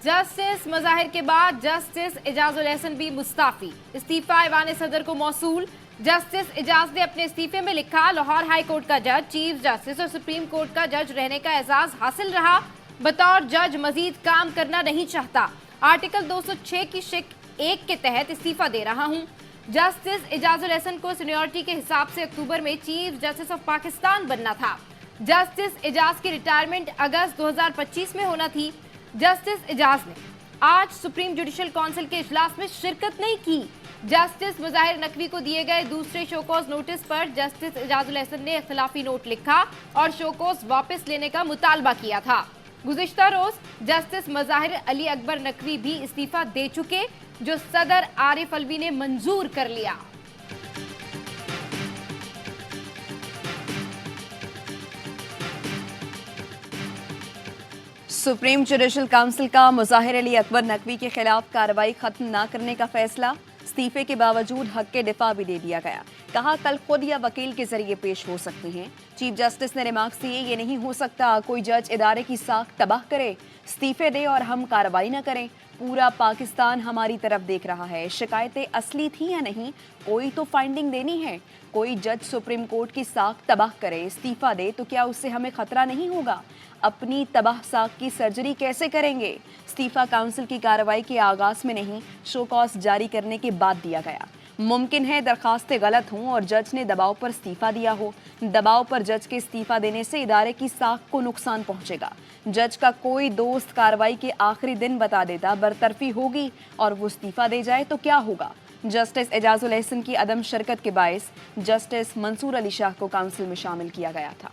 Justice Mazahir के बाद justice Ejazul Ehsan भी मुस्ताफी। इस्तीफा ऐवान सदर को मौसूल। जस्टिस एजाज ने अपने इस्तीफे में लिखा, लाहौर हाई कोर्ट का जज, चीफ जस्टिस और सुप्रीम कोर्ट का जज रहने का एजाज हासिल रहा। बतौर जज मजीद काम करना नहीं चाहता। आर्टिकल 206 की शिक 1 के तहत इस्तीफा दे रहा हूँ। जस्टिस एजाजुल एहसन को सीनियरिटी के हिसाब से अक्टूबर में चीफ जस्टिस ऑफ पाकिस्तान बनना था। जस्टिस एजाज की रिटायरमेंट अगस्त 2025 में होना थी। जस्टिस एजाज ने आज सुप्रीम जुडिशल काउंसिल के इजलास में शिरकत नहीं की। जस्टिस मज़ाहिर नकवी को दिए गए दूसरे शोकॉज नोटिस पर जस्टिस एजाजुल एहसन ने इख्तिलाफी नोट लिखा और शोकॉज वापस लेने का मुतालबा किया था। गुज़िश्ता रोज जस्टिस मज़ाहिर अली अकबर नकवी भी इस्तीफा दे चुके, जो सदर आरिफ अलवी ने मंजूर कर लिया। सुप्रीम जुडिशल काउंसिल का मज़ाहिर अली अकबर नकवी के खिलाफ कार्रवाई खत्म न करने का फैसला। इस्तीफे के बावजूद हक के दिफा भी दे दिया गया। कहा, कल खुद या वकील के जरिए पेश हो सकते हैं। चीफ जस्टिस ने रिमार्क्स दिए, ये नहीं हो सकता कोई जज इदारे की साख तबाह करे, इस्तीफे दे और हम कार्रवाई न करें। पूरा पाकिस्तान हमारी तरफ देख रहा है। शिकायतें असली थी या नहीं, कोई तो फाइंडिंग देनी है। कोई जज सुप्रीम कोर्ट की साख तबाह करे, इस्तीफा दे तो क्या उससे हमें खतरा नहीं होगा? अपनी तबाह साख की सर्जरी कैसे करेंगे? इस्तीफा काउंसिल की कार्रवाई के आगाज में नहीं, शो कॉज जारी करने के बाद दिया गया। मुमकिन है दरखास्तें गलत हों और जज ने दबाव पर इस्तीफा दिया हो। दबाव पर जज के इस्तीफा देने से इदारे की साख को नुकसान पहुंचेगा। जज का कोई दोस्त कार्रवाई के आखिरी दिन बता देता बरतरफी होगी और वो इस्तीफा दे जाए तो क्या होगा? जस्टिस एजाजुल एहसन की अदम शिरकत के बायस जस्टिस मंसूर अली शाह को काउंसिल में शामिल किया गया था।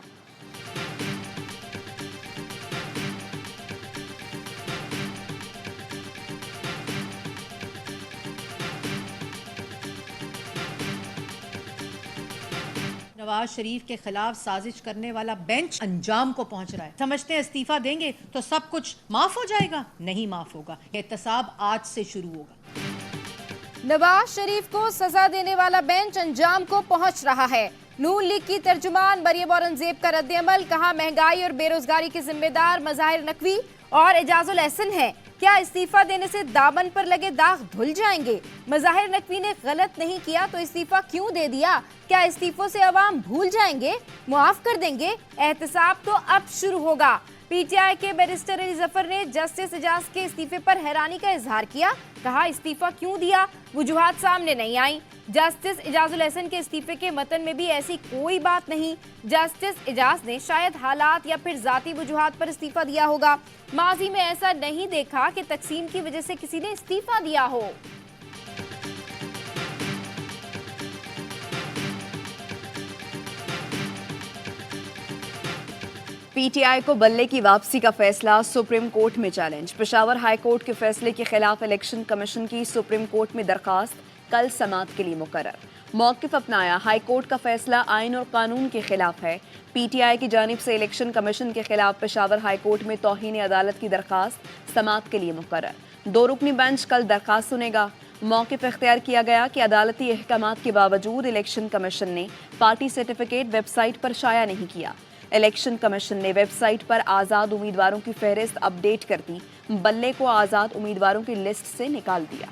नवाज शरीफ के खिलाफ साजिश करने वाला बेंच अंजाम को पहुंच रहा है। समझते हैं इस्तीफा देंगे तो सब कुछ माफ हो जाएगा? नहीं माफ होगा। एहतसाब आज से शुरू होगा। नवाज शरीफ को सजा देने वाला बेंच अंजाम को पहुंच रहा है। नून लीग की तर्जुमान मरियम औरंगजेब का रद्द-ए-अमल। कहा, महंगाई और बेरोजगारी के जिम्मेदार मज़ाहिर नकवी और एजाजुल एहसन है। क्या इस्तीफा देने से दामन पर लगे दाग धुल जाएंगे? मज़ाहिर नकवी ने गलत नहीं किया तो इस्तीफा क्यों दे दिया? क्या इस्तीफों से अवाम भूल जाएंगे, मुआफ कर देंगे? एहतसाब तो अब शुरू होगा। पीटीआई के बैरिस्टर अली जफर ने जस्टिस एजाज के इस्तीफे पर हैरानी का इजहार किया। कहा, इस्तीफा क्यों दिया, वजूहात सामने नहीं आई। जस्टिस एजाजुल एहसन के इस्तीफे के मतन में भी ऐसी कोई बात नहीं। जस्टिस एजाज ने शायद हालात या फिर जाती वजूहात पर इस्तीफा दिया होगा। माजी में ऐसा नहीं देखा कि तकसीम की वजह से किसी ने इस्तीफा दिया हो। पीटीआई को बल्ले की वापसी का फैसला सुप्रीम कोर्ट में चैलेंज। पेशावर हाई कोर्ट के फैसले के खिलाफ इलेक्शन कमीशन की सुप्रीम कोर्ट में दरखास्त कल समाअत के लिए मुकर्रर। मौक़िफ़ अपनाया, हाई कोर्ट का फैसला आइन और कानून के खिलाफ है। पीटीआई की जानिब से इलेक्शन कमीशन के खिलाफ पेशावर हाई कोर्ट में तौहीन अदालत की दरखास्त समाअत के लिए मुकर्रर। 2 रुकनी बेंच कल दरखास्त सुनेगा। मौक़िफ़ इख्तियार किया गया कि अदालती अहकामात के बावजूद इलेक्शन कमीशन ने पार्टी सर्टिफिकेट वेबसाइट पर शाया नहीं किया। इलेक्शन कमीशन ने वेबसाइट पर आज़ाद उम्मीदवारों की फहरिस्त अपडेट कर दी, बल्ले को आज़ाद उम्मीदवारों की लिस्ट से निकाल दिया।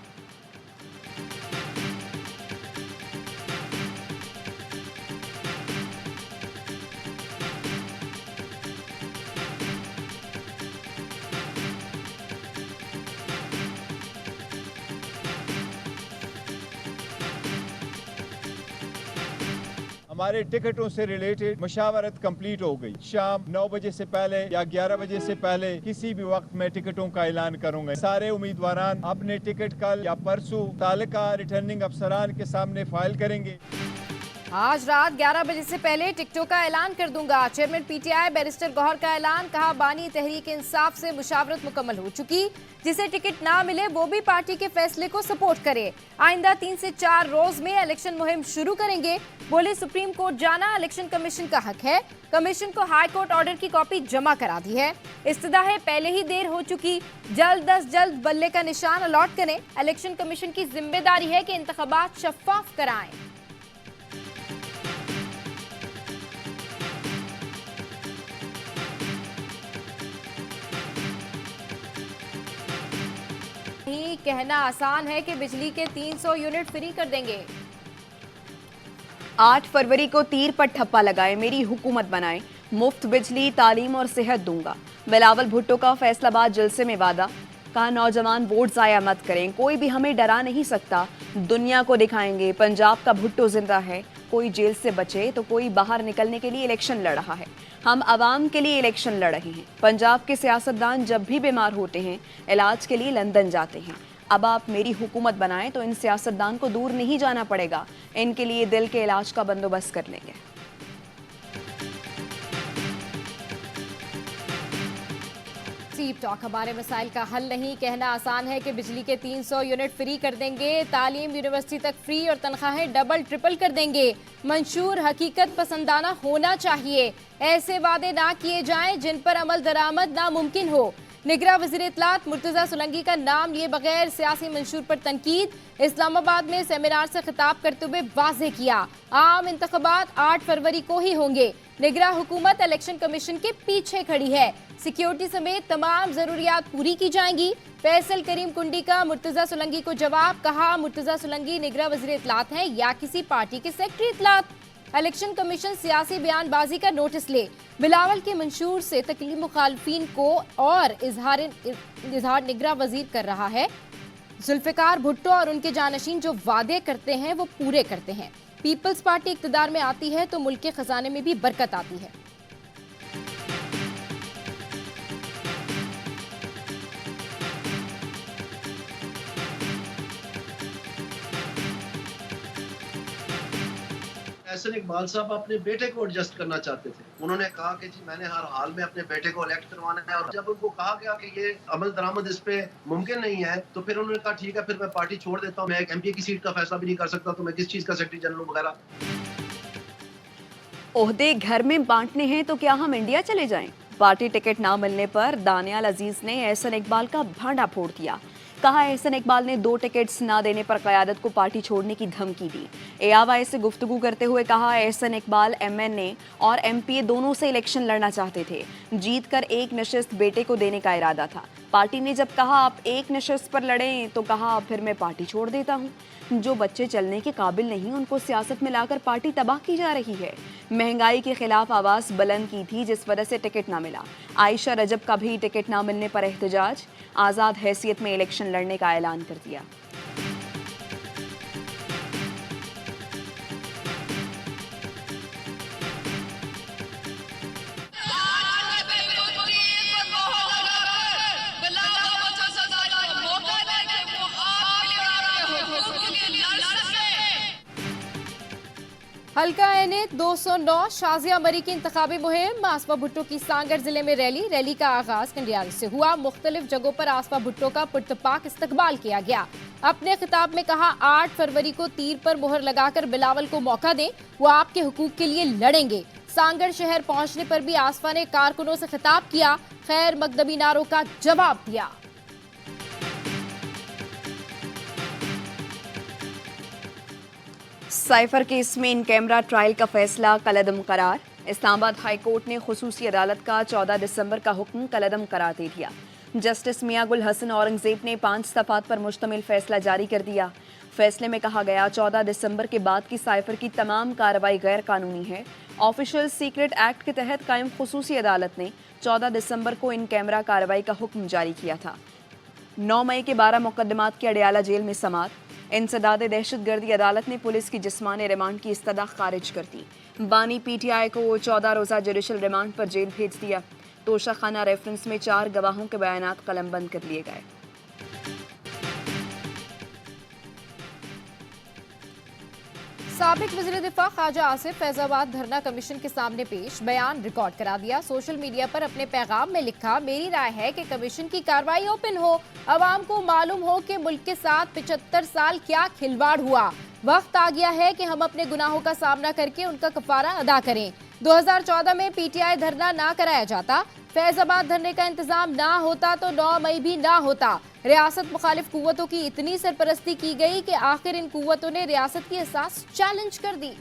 हमारे टिकटों से रिलेटेड मशावरत कंप्लीट हो गई। शाम 9 बजे से पहले या 11 बजे से पहले किसी भी वक्त मैं टिकटों का ऐलान करूंगा। सारे उम्मीदवारान अपने टिकट कल या परसों ताल्लुका रिटर्निंग अफसरान के सामने फाइल करेंगे। आज रात 11 बजे से पहले टिकटों का ऐलान कर दूंगा। चेयरमैन पीटीआई बैरिस्टर गौहर का ऐलान। कहा, बानी तहरीक इंसाफ से मुशावरत मुकम्मल हो चुकी। जिसे टिकट ना मिले वो भी पार्टी के फैसले को सपोर्ट करे। आइंदा 3 से 4 रोज में इलेक्शन मुहिम शुरू करेंगे। बोले, सुप्रीम कोर्ट जाना इलेक्शन कमीशन का हक है। कमीशन को हाई कोर्ट ऑर्डर की कॉपी जमा करा दी है। इस्तदाहे पहले ही देर हो चुकी। जल्द अज जल्द बल्ले का निशान अलॉट करें। इलेक्शन कमीशन की जिम्मेदारी है कि इंतखाबात शफाफ कराएं। कहना आसान है कि बिजली के 300 यूनिट फ्री कर देंगे। 8 फरवरी को तीर पर ठप्पा लगाए, मेरी हुकूमत बनाए, मुफ्त बिजली, तालीम और सेहत दूंगा। बिलावल भुट्टो का फैसलाबाद जलसे में वादा। कहा नौजवान वोट जाया मत करें, कोई भी हमें डरा नहीं सकता, दुनिया को दिखाएंगे पंजाब का भुट्टो जिंदा है। कोई जेल से बचे तो कोई बाहर निकलने के लिए इलेक्शन लड़ रहा है। हम आवाम के लिए इलेक्शन लड़ रहे हैं। पंजाब के सियासतदान जब भी बीमार होते हैं इलाज के लिए लंदन जाते हैं। अब आप मेरी हुकूमत बनाएं तो इन सियासतदान को दूर नहीं जाना पड़ेगा, इनके लिए दिल के इलाज का बंदोबस्त कर लेंगे। डीप टॉक हमारे मसाइल का हल नहीं, कहना आसान है कि बिजली के 300 यूनिट फ्री कर देंगे, तालीम यूनिवर्सिटी तक फ्री और तनख्वाहें डबल ट्रिपल कर देंगे। मंशूर हकीकत पसंदाना होना चाहिए, ऐसे वादे ना किए जाएं जिन पर अमल दरामद नामुमकिन हो। निगरां वज़ीर इत्तलात मुर्तज़ा सोलंकी का नाम लिए बगैर सियासी मंशूर पर तनकीद। इस्लामाबाद में सेमिनार से खिताब करते हुए वाज़ेह किया आम इंतखाबात 8 फरवरी को ही होंगे। निगरां हुकूमत इलेक्शन कमीशन के पीछे खड़ी है, सिक्योरिटी समेत तमाम जरूरियात पूरी की जाएंगी। फैसल करीम कुंडी का मुर्तज़ा सोलंकी को जवाब। कहा मुर्तज़ा सोलंकी निगरां वज़ीर इत्तलात हैं या किसी पार्टी के सेक्रेटरी इत्तलात। इलेक्शन कमीशन सियासी बयानबाजी का नोटिस ले। बिलावल के मंशूर से तकलीफ मुखालफीन को और इजहार निगरां वजीर कर रहा है। जुल्फिकार भुट्टो और उनके जानशीन जो वादे करते हैं वो पूरे करते हैं। पीपल्स पार्टी इक्तदार में आती है तो मुल्क के खजाने में भी बरकत आती है। एहसन इकबाल साहब अपने बेटे को एडजस्ट करना चाहते थे। उन्होंने कहा कि जी मैंने हर हाल में अपने बेटे को इलेक्ट करवाना है, और जब उनको कहा गया कि ये अमल दरामद इस पे मुमकिन नहीं है तो फिर उन्होंने कहा ठीक है फिर मैं पार्टी छोड़ देता हूँ, मैं एक एमपी की सीट का फैसला भी नहीं कर सकता तो मैं किस चीज का सेक्रेटरी जनरल वगैरह। ओहदे घर में बांटने हैं तो क्या हम इंडिया चले जाएं? पार्टी टिकट ना मिलने पर दानियाल अजीज ने एहसन इकबाल का भांडा फोड़ दिया। कहा एहसन इकबाल ने 2 टिकट्स ना देने पर क़यादत को पार्टी छोड़ने की धमकी दी। एआवाई से गुफ्तगू करते हुए कहा एहसन इकबाल एमएनए और एमपीए दोनों से इलेक्शन लड़ना चाहते थे, जीत कर एक नशिस्त बेटे को देने का इरादा था। पार्टी ने जब कहा आप एक नशिस्त पर लड़ें तो कहा फिर मैं पार्टी छोड़ देता हूँ। जो बच्चे चलने के काबिल नहीं उनको सियासत में लाकर पार्टी तबाह की जा रही है। महंगाई के खिलाफ आवाज़ बुलंद की थी जिस वजह से टिकट ना मिला। आयशा रजब का भी टिकट ना मिलने पर एहतजाज, आज़ाद हैसियत में इलेक्शन लड़ने का ऐलान कर दिया। हल्का एने 209 शाजिया मरी की इंतखाबी मुहिम। आसफा भुट्टो की सांगड़ जिले में रैली का आगाज कंडियाल से हुआ। मुख्तलिफ जगहों पर आसफा भुट्टो का पुरतपाक इस्तकबाल किया गया। अपने खिताब में कहा 8 फरवरी को तीर पर मोहर लगाकर बिलावल को मौका दें, वो आपके हुकूक के लिए लड़ेंगे। सांगड़ शहर पहुंचने पर भी आसफा ने कारकुनों से खिताब किया, खैर मकदमी नारों का जवाब दिया। साइफर केस में इन कैमरा ट्रायल का फैसला कलअदम करार। इस्लामाबाद हाई कोर्ट ने खुसूसी अदालत का 14 दिसंबर का हुक्म कलअदम करार दे दिया। जस्टिस मियां गुल हसन औरंगजेब ने 5 सफ़ात पर मुश्तमिल फैसला जारी कर दिया। फैसले में कहा गया 14 दिसंबर के बाद की साइफर की तमाम कार्रवाई गैर कानूनी है। ऑफिशियल सीक्रेट एक्ट के तहत कायम खुसूसी अदालत ने 14 दिसंबर को इन कैमरा कार्रवाई का हुक्म जारी किया था। 9 मई के 12 मुकदमात की अडयाला जेल में समात। इंसदाद दहशतगर्दी अदालत ने पुलिस की जिस्मानी रिमांड की इस्तदा खारिज कर दी। बानी पीटीआई को 14 रोज़ा जुडिशल रिमांड पर जेल भेज दिया। तोशाखाना रेफरेंस में 4 गवाहों के बयानात कलमबंद कर लिए गए। साबिक वज़ीर दिफा ख्वाजा आसिफ फैजाबाद धरना कमीशन के सामने पेश, बयान रिकॉर्ड करा दिया। सोशल मीडिया पर अपने पैगाम में लिखा, मेरी राय है कि कमीशन की कार्रवाई ओपन हो, अवाम को मालूम हो कि मुल्क के साथ 75 साल क्या खिलवाड़ हुआ। वक्त आ गया है कि हम अपने गुनाहों का सामना करके उनका कफारा अदा करें। 2014 में पीटीआई धरना ना कराया जाता, फैजाबाद धरने का इंतजाम ना होता तो 9 मई भी ना होता। रियासत मुखालिफ कुव्वतों की इतनी सरपरस्ती की गई कि आखिर इन कुव्वतों ने रियासत की एहसास चैलेंज कर दी।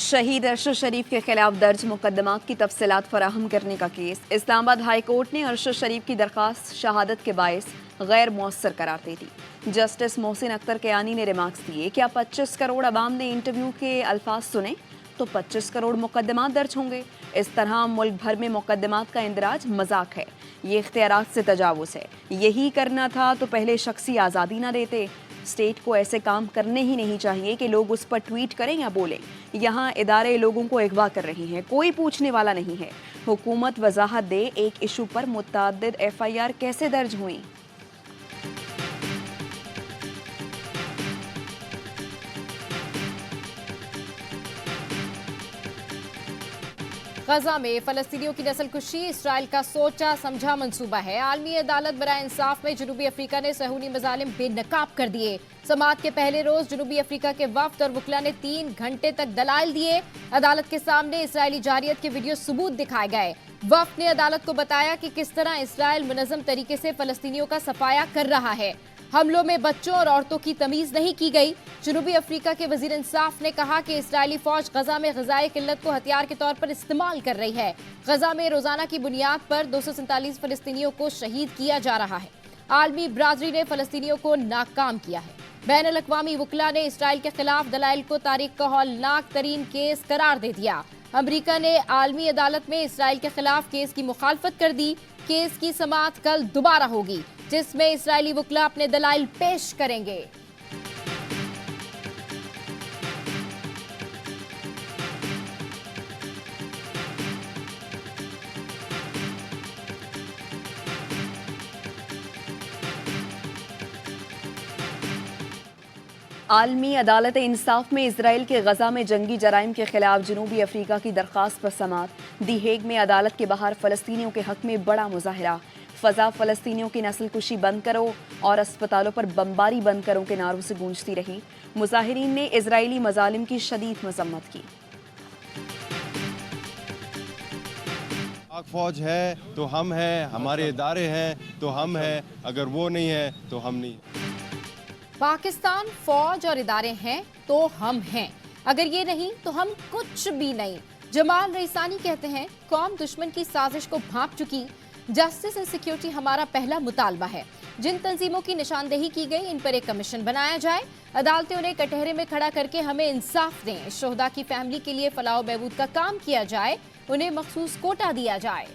शहीद अरशद शरीफ के खिलाफ दर्ज मुकदमात की तफसीलात फराहम करने का केस। इस्लामाबाद हाई कोर्ट ने अरशद शरीफ की दरख्वास्त शहादत के बायस गैर मौसर करार दे दी। जस्टिस मोहसिन अख्तर कयानी ने रिमार्क्स दिए, क्या 25 करोड़ अवाम ने इंटरव्यू के अल्फाज सुने तो 25 करोड़ मुकदमात दर्ज होंगे। इस तरह मुल्क भर में मुकदमात का इंदराज मजाक है, ये इख्तियारात से तजावुज़ है। यही करना था तो पहले शख्सी आज़ादी ना देते। स्टेट को ऐसे काम करने ही नहीं चाहिए कि लोग उस पर ट्वीट करें या बोलें। यहाँ इदारे लोगों को अगवा कर रही हैं, कोई पूछने वाला नहीं है। हुकूमत वजाहत दे, एक इशू पर मुतअद्दिद FIR कैसे दर्ज हुई। गजा में फलस्तीनियों की नस्लकुशी इसराइल का सोचा समझा मंसूबा है। आलमी अदालत बराए इंसाफ में जनूबी अफ्रीका ने सहूनी मजालिम बेनकाब कर दिए। समाअत के पहले रोज जनूबी अफ्रीका के वफ्द और वकला ने 3 घंटे तक दलाइल दिए। अदालत के सामने इसराइली जारियत के वीडियो सबूत दिखाए गए। वफ्द ने अदालत को बताया कि किस तरह इसराइल मुनज़्ज़म तरीके से फलस्तीनियों का सफाया कर रहा है। हमलों में बच्चों और औरतों की तमीज नहीं की गई। जनूबी अफ्रीका के वजीर इंसाफ ने कहा कि इसराइली फौज गजा में ग़िज़ाई किल्लत को हथियार के तौर पर इस्तेमाल कर रही है। गजा में रोजाना की बुनियाद पर 247 फलस्तीनियों को शहीद किया जा रहा है। आलमी बरादरी ने फलस्तीनियों को नाकाम किया है। बैनुल अक़वामी वकला ने इसराइल के खिलाफ दलाइल को तारीख का हौलनाक तरीन केस करार दे दिया। अमरीका ने आलमी अदालत में इसराइल के खिलाफ केस की मुखालफत कर दी। केस की समाअत कल दोबारा होगी, जिसमें इसराइली वकला अपने दलाइल पेश करेंगे। आलमी अदालत इंसाफ में इसराइल के गजा में जंगी जराइम के खिलाफ जनूबी अफ्रीका की दरख्वास्त पर समाअत। दी हेग में अदालत के बाहर फलस्तीनियों के हक में बड़ा मुजाहरा। फजा फलस्तीनियों की नस्लकुशी बंद करो और अस्पतालों पर बमबारी बंद करो के नारों से गूंजती रही। मुजाहिरीन ने इजरायली मजालिम की शदीद मजम्मत की। पाक फौज है तो हम हैं, हमारे इदारे हैं तो हम हैं, अगर वो नहीं है तो हम नहीं। पाकिस्तान फौज और इदारे हैं तो हम हैं, अगर ये नहीं तो हम कुछ भी नहीं। जमाल रईसानी कहते हैं, कौम दुश्मन की साजिश को भांप चुकी। जस्टिस एंड सिक्योरिटी हमारा पहला मुतालबा है। जिन तंजीमों की निशानदेही की गई, इन पर एक कमीशन बनाया जाए। अदालतें उन्हें कटहरे में खड़ा करके हमें इंसाफ दें। शोहदा की फैमिली के लिए फलाह बहबूद का काम किया जाए, उन्हें मखसूस कोटा दिया जाए।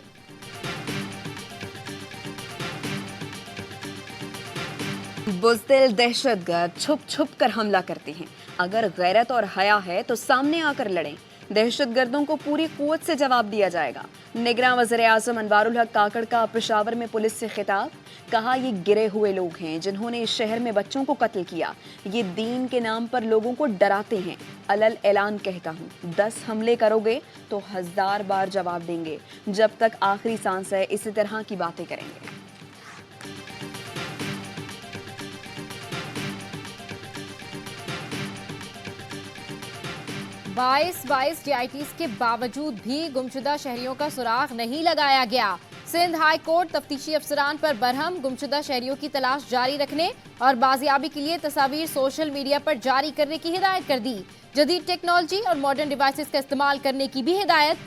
बुज़दिल दहशतगर्द छुप छुप कर हमला करते हैं। अगर गैरत और हया है तो सामने आकर लड़ें। दहशतगर्दों को पूरी कुव्वत से जवाब दिया जाएगा। निगरान वज़ीर आज़म अनवारुल हक काकड़ का पेशावर में पुलिस से खिताब। कहा, ये गिरे हुए लोग हैं जिन्होंने इस शहर में बच्चों को कत्ल किया। ये दीन के नाम पर लोगों को डराते हैं। अलल ऐलान कहता हूँ, 10 हमले करोगे तो 1000 बार जवाब देंगे। जब तक आखिरी सांस है इसी तरह की बातें करेंगे। 22 DITs के बावजूद भी गुमशुदा शहरियों का सुराग नहीं लगाया गया। सिंध हाई कोर्ट तफ्तीशी अफसरान पर बरहम। गुमशुदा शहरियों की तलाश जारी रखने और बाजियाबी के लिए तस्वीर सोशल मीडिया पर जारी करने की हिदायत कर दी। जदीद टेक्नोलॉजी और मॉडर्न डिवाइसेस का इस्तेमाल करने की भी हिदायत।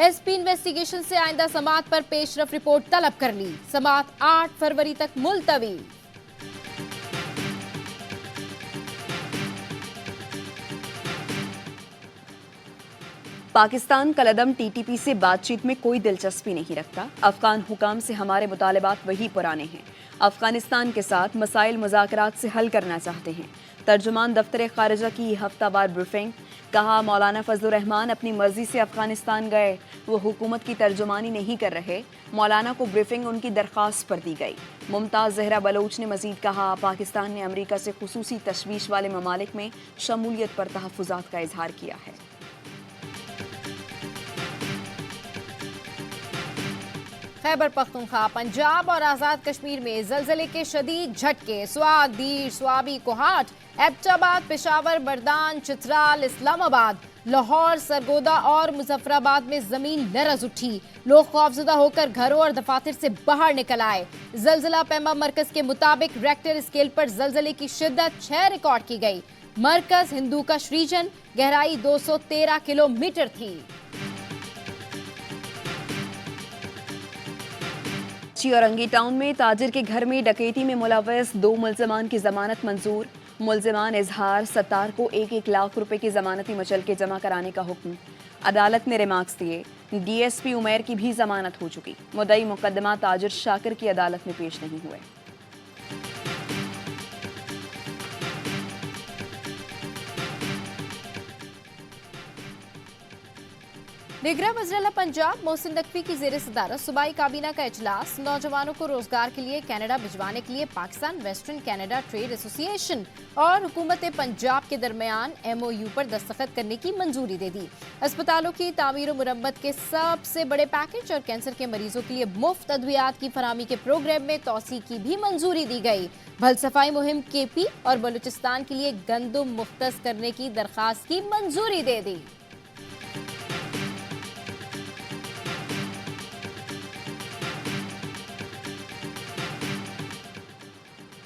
SP इन्वेस्टिगेशन से आइंदा समाअत पर पेशरफ रिपोर्ट तलब कर ली। समाअत 8 फरवरी तक मुलतवी। पाकिस्तान कलअदम TTP से बातचीत में कोई दिलचस्पी नहीं रखता। अफगान हुकाम से हमारे मुतालबात वही पुराने हैं। अफगानिस्तान के साथ मसाइल मुज़ाकरात से हल करना चाहते हैं। तर्जुमान दफ्तर खारिजा की हफ्तावार ब्रीफिंग। कहा, मौलाना फजलुर रहमान अपनी मर्जी से अफगानिस्तान गए, वो हुकूमत की तर्जुमानी नहीं कर रहे। मौलाना को ब्रीफिंग उनकी दरख्वास्त पर दी गई। मुमताज़ जहरा बलोच ने मजीद कहा, पाकिस्तान ने अमरीका से खुसूसी तशवीश वाले ममालिक में शमूलियत पर तहफ़्फ़ुज़ात का इजहार किया है। खैबर पख्तूनख्वा, पंजाब और आज़ाद कश्मीर में ज़लज़ले के शदीद झटके। स्वात, दीर, स्वाबी, कोहाट, एबटाबाद, पेशावर, बरदान, चित्राल, इस्लामाबाद, लाहौर, सरगोदा और मुजफ्फराबाद में जमीन लरज उठी। लोग खौफजदा होकर घरों और दफातर से बाहर निकल आए। ज़लज़ला पैमा मरकज के मुताबिक रेक्टर स्केल पर ज़लज़ले की शिद्दत 6 रिकॉर्ड की गई। मरकज हिंदू का रीजन, गहराई 213 किलोमीटर थी। चिरंगी टाउन में ताजिर के घर में डकैती में मुलव्वस 2 मुल्जिमान की जमानत मंजूर। मुल्जिमान इजहार सत्तार को 1-1 लाख रुपए की जमानती मुचलके जमा कराने का हुक्म। अदालत ने रिमार्क्स दिए। डीएसपी उमैर की भी जमानत हो चुकी। मुद्दई मुकदमा ताजिर शाकिर की अदालत में पेश नहीं हुए। निगरान वज़ीर-ए-आला पंजाब मोहसिन नकवी की ज़ेर सदारत सूबाई काबीना का इजलास। नौजवानों को रोजगार के लिए कनाडा भिजवाने के लिए Pakistan western Canada trade association और हुकूमत पंजाब के दरमियान MOU पर दस्तखत करने की मंजूरी दे दी। अस्पतालों की तामीर और मुरम्मत के सबसे बड़े पैकेज और कैंसर के मरीजों के लिए मुफ्त अद्वियात की फराहमी के प्रोग्राम में तोसी की भी मंजूरी दी गई। भल सफाई मुहिम KP और बलूचिस्तान के लिए गंदम मुख्तस करने की दरखास्त की मंजूरी दे दी।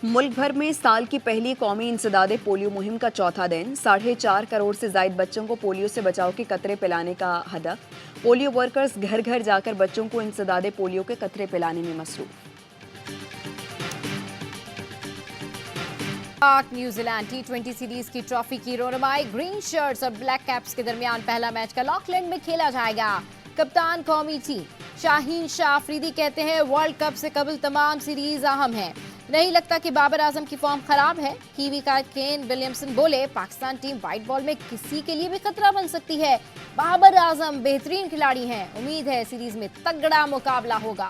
मुल्क भर में साल की पहली कौमी इंसदादे पोलियो मुहिम का चौथा दिन। 4.5 करोड़ से जायद बच्चों को पोलियो से बचाव के कतरे पिलाने का हदफ। पोलियो वर्कर्स घर घर जाकर बच्चों को इंसदादे पोलियो के कतरे पिलाने में मसरूफ। पाक न्यूजीलैंड T20 सीरीज की ट्रॉफी की रोनमाई ग्रीन शर्ट्स और ब्लैक कैप्स के दरमियान पहला मैच कल ऑकलैंड में खेला जाएगा। कप्तान कौमी टीम शाहीन शाह अफरीदी कहते हैं वर्ल्ड कप से कबल तमाम सीरीज अहम है। नहीं लगता कि बाबर आजम की फॉर्म खराब है। कीवी का केन विलियमसन बोले पाकिस्तान टीम व्हाइट बॉल में किसी के लिए भी खतरा बन सकती है। बाबर आजम बेहतरीन खिलाड़ी हैं, उम्मीद है सीरीज में तगड़ा मुकाबला होगा।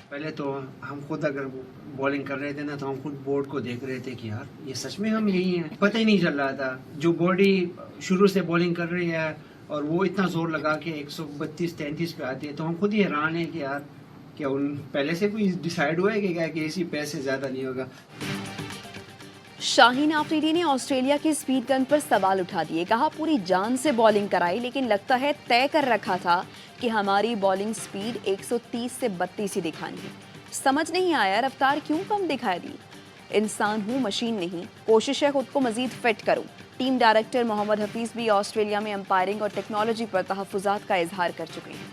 पहले तो हम खुद अगर बॉलिंग कर रहे थे ना तो हम खुद बोर्ड को देख रहे थे कि यार ये सच में हम यही हैं, पता ही नहीं चल रहा था। जो बॉडी शुरू से बॉलिंग कर रही है और वो इतना जोर लगा के 132-33 पे आती है तो हम खुद ही हैरान है कि यार क्या उन पहले से कोई डिसाइड हुआ है कि क्या कि इसी पैसे ज्यादा नहीं होगा। शाहीन आफरीदी ने ऑस्ट्रेलिया की स्पीड गन पर सवाल उठा दिए। कहा पूरी जान से बॉलिंग कराई लेकिन लगता है तय कर रखा था कि हमारी बॉलिंग स्पीड 130 से 32 ही दिखानी है। समझ नहीं आया रफ्तार क्यों कम दिखा दी। इंसान हूँ मशीन नहीं, कोशिश है खुद को मजीद फिट करूँ। टीम डायरेक्टर मोहम्मद हफीज भी ऑस्ट्रेलिया में अंपायरिंग और टेक्नोलॉजी पर तहफ्फुजात का इजहार कर चुके हैं।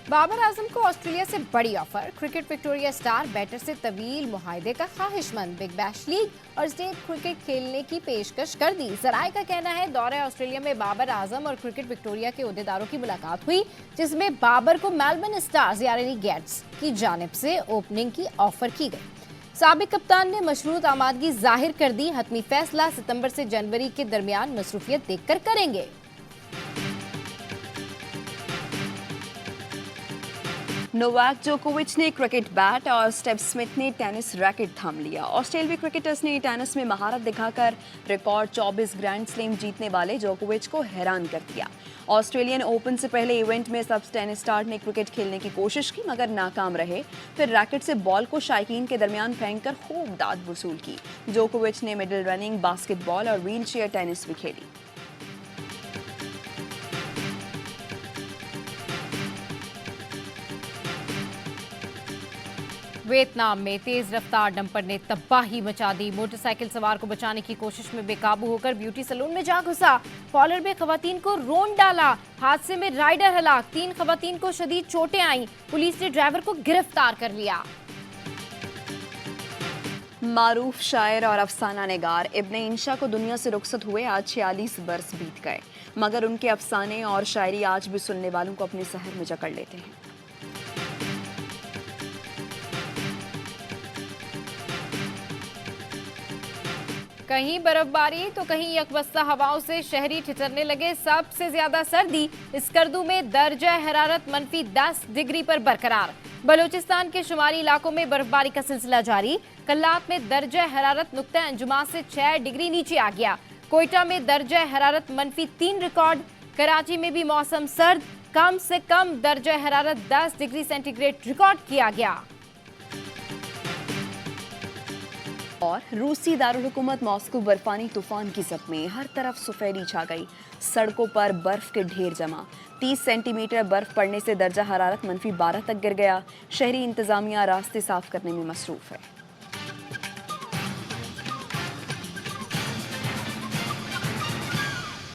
बाबर आजम को ऑस्ट्रेलिया से बड़ी offer. Cricket Victoria star batter से तवील मुआहदे का ख्वाहिशमंद। बिग बैश लीग और स्टेट क्रिकेट खेलने की पेशकश कर दी। जराए का कहना है दौरे ऑस्ट्रेलिया में बाबर आजम और क्रिकेट विक्टोरिया के ओहदेदारों की मुलाकात हुई जिसमें बाबर को मेलबर्न स्टार्स यानी गेट्स की जानिब से ओपनिंग की ऑफर की गई। साबिक कप्तान ने मशरूत आमादगी जाहिर कर दी। हतमी फैसला सितंबर से जनवरी के दरमियान मसरूफियत देखकर करेंगे। नोवाक जोकोविच ने क्रिकेट बैट और स्टेव स्मिथ ने टेनिस रैकेट थाम लिया। ऑस्ट्रेलियाई क्रिकेटर्स ने टेनिस में महारत दिखाकर रिकॉर्ड 24 ग्रैंड स्लैम जीतने वाले जोकोविच को हैरान कर दिया। ऑस्ट्रेलियन ओपन से पहले इवेंट में सब टेनिस स्टार ने क्रिकेट खेलने की कोशिश की मगर नाकाम रहे। फिर रैकेट से बॉल को शायकीन के दरमियान फेंककर खूब दाद वसूल की। जोकोविच ने मिडल रनिंग, बास्केटबॉल और व्हीलचेयर टेनिस भी खेली। वियतनाम में तेज रफ्तार डंपर ने तबाही मचा दी। मोटरसाइकिल सवार को बचाने की कोशिश में बेकाबू होकर ब्यूटी सैलून में जा घुसा। कॉलर में खवातीन को रोन डाला। हादसे में राइडर हलाक। 3 खवातीन को शदीद चोटें आईं। पुलिस ने ड्राइवर को गिरफ्तार कर लिया। मारूफ शायर और अफसाना निगार इब्ने इंशा को दुनिया से रुखसत हुए आज 46 बरस बीत गए मगर उनके अफसाने और शायरी आज भी सुनने वालों को अपने सहर में जकड़ लेते हैं। कहीं बर्फबारी तो कहीं यकबस्ता हवाओं से शहरी ठिठुरने लगे। सबसे ज्यादा सर्दी स्कर्दू में दर्जा हरारत -10 डिग्री पर बरकरार। बलूचिस्तान के शुमारी इलाकों में बर्फबारी का सिलसिला जारी। कल्लात में दर्जा हरारत नुक्ता अंजुमा से 6 डिग्री नीचे आ गया। कोयटा में दर्जा हरारत -3 रिकॉर्ड। कराची में भी मौसम सर्द। कम से कम दर्जा हरारत 10 डिग्री सेंटीग्रेड रिकॉर्ड किया गया। और रूसी दारुल हुकूमत मॉस्को बर्फानी तूफान की जद में हर तरफ सफेदी छा गई। सड़कों पर बर्फ के ढेर जमा। 30 सेंटीमीटर बर्फ पड़ने से दर्जा हरारत -12 तक गिर गया। शहरी इंतजामिया रास्ते साफ करने में मसरूफ है।